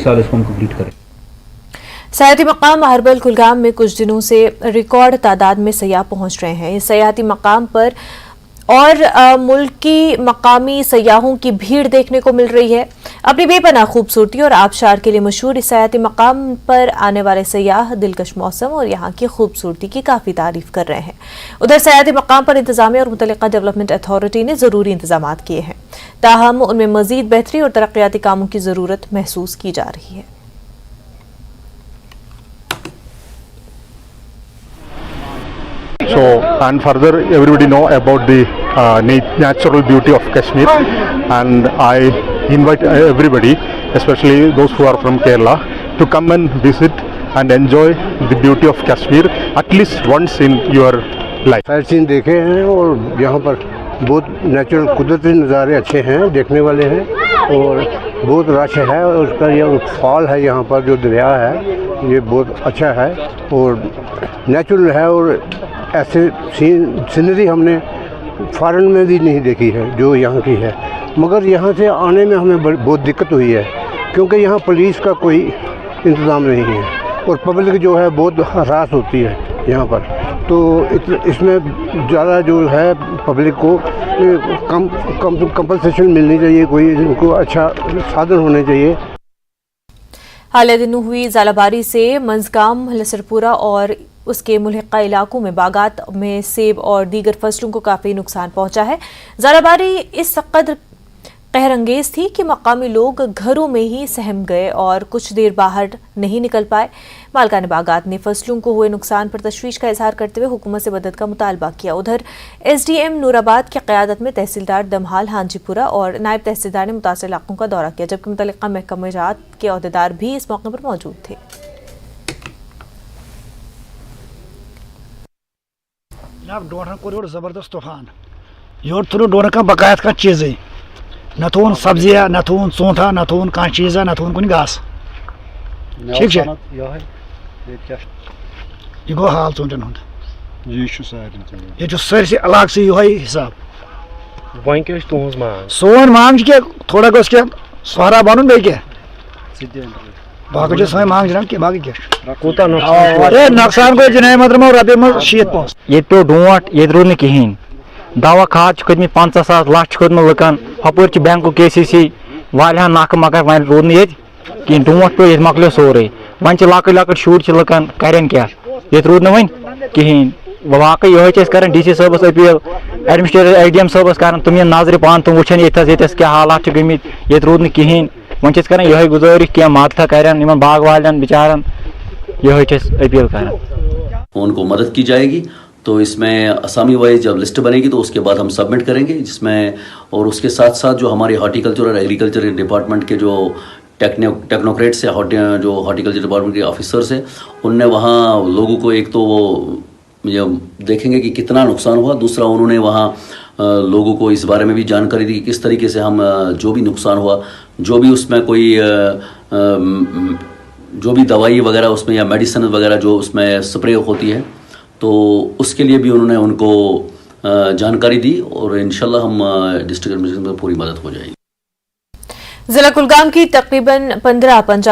साल इसको हम कंप्लीट करें। सयाहती मकाम अहरबल कुलगाम में कुछ दिनों से रिकॉर्ड तादाद में सयाह पहुंच रहे हैं। इस सयाहती मकाम पर और मुल्क की मकामी सयाहों की भीड़ देखने को मिल रही है। अपनी बेपनाह खूबसूरती और आबशार के लिए मशहूर इस सयाहती मकाम पर आने वाले सयाह दिलकश मौसम और यहाँ की खूबसूरती की काफ़ी तारीफ कर रहे हैं। उधर सयाहती मकाम पर इंतजामिया और मुतल्लिका डेवलपमेंट अथॉरिटी ने ज़रूरी इंतजाम किए हैं, ताहम उनमें मज़ीद बेहतरी और तरक्याती कामों की ज़रूरत महसूस की जा रही है। So, and further everybody know about the natural beauty of Kashmir, and I invite everybody, especially those who are from Kerala, to come and visit and enjoy the beauty of Kashmir at least once in your life. Sight seen देखे हैं और यहाँ पर बहुत natural कुदरती नज़ारे अच्छे हैं, देखने वाले हैं और बहुत रश है। और उसका ये फॉल है यहाँ पर जो दरिया है ये बहुत अच्छा है और नेचुरल है और ऐसे सीनरी हमने फॉरेन में भी नहीं देखी है जो यहाँ की है। मगर यहाँ से आने में हमें बहुत दिक्कत हुई है क्योंकि यहाँ पुलिस का कोई इंतज़ाम नहीं है और पब्लिक जो है बहुत हरास होती है यहाँ पर। तो इसमें ज़्यादा जो है पब्लिक को कंपनसेशन मिलनी चाहिए, कोई इनको अच्छा साधन होने चाहिए। हाल दिनों हुई ज़ालाबारी से मंजगाम, लसरपुरा और उसके मुल्हिका इलाकों में बागात में सेब और दीगर फसलों को काफ़ी नुकसान पहुंचा है। ज़ालाबारी इस कदर कहरंगेज थी कि मकामी लोग घरों में ही सहम गए और कुछ देर बाहर नहीं निकल पाए। मालकान बागात ने फसलों को हुए नुकसान पर तशवीश का इजहार करते हुए हुकूमत से मदद का मुतालबा किया। उधर SDM नूराबाद की क़यादत में तहसीलदार दमहाल हांजीपुरा और नायब तहसीलदार ने मुतासर इलाकों का दौरा किया, जबकि मुतल्लिका महकमा ज़राअत के अहदेदार भी इस मौके पर मौजूद थे। जनाब डोन कोर ज़बरदस्त तूफान योर थ्रू डोन का बकायत का चीज़ें न थोन सब्जियाँ न थोन सोंठा न थोन कह चीज़ा न थोन कुन घास। ठीक है यह गो हाल चूंटन हूँ ये सरसे इलाक से यह हिसाब सोन मांग क्या थोड़ा गोस क्या सहरा बन बे क्या बाकी सो मांग जनाब क्या बाकी क्या नुकसान गो जनाब मतलब रबे में शीत पहुंच ये पे डोट ये रो कहें दवा खाद कदम 50,000 लाख कदम लुकन हपर बैंक KCC वाल नख मगर वन रोद ये कहें डोट पे मकलो सोरे वन लक लक शुर लुकन करें क्या ये रोद वन कहें वाकई ये कर DC साहबस अपील एडमिनिस्ट्रेटर ADM साहबस कर तुम नजर पान तुम वुचन ये क्या हालात गमित ये रोद कहें वन कर यह गुजारिश क्या मदद कर बाग वालन बिचारन यह अपील कर उनको मदद की जाएगी। तो इसमें असामी वाइज जब लिस्ट बनेगी तो उसके बाद हम सबमिट करेंगे जिसमें, और उसके साथ साथ जो हमारे हॉर्टिकल्चर और एग्रीकल्चर डिपार्टमेंट के जो टेक्नोक्रेट्स है, जो हॉर्टिकल्चर डिपार्टमेंट के ऑफिसर्स हैं, उनने वहाँ लोगों को एक तो वो देखेंगे कि कितना नुकसान हुआ, दूसरा उन्होंने वहाँ लोगों को इस बारे में भी जानकारी दी कि किस तरीके से हम जो भी नुकसान हुआ, जो भी उसमें कोई जो भी दवाई वगैरह उसमें या मेडिसिन वगैरह जो उसमें स्प्रे होती है तो उसके लिए भी उन्होंने उनको जानकारी दी और इंशाल्लाह हम डिस्ट्रिक्ट एडमिनिस्ट्रेशन में पूरी मदद हो जाएगी। जिला कुलगाम की तकरीबन 15 पंचायत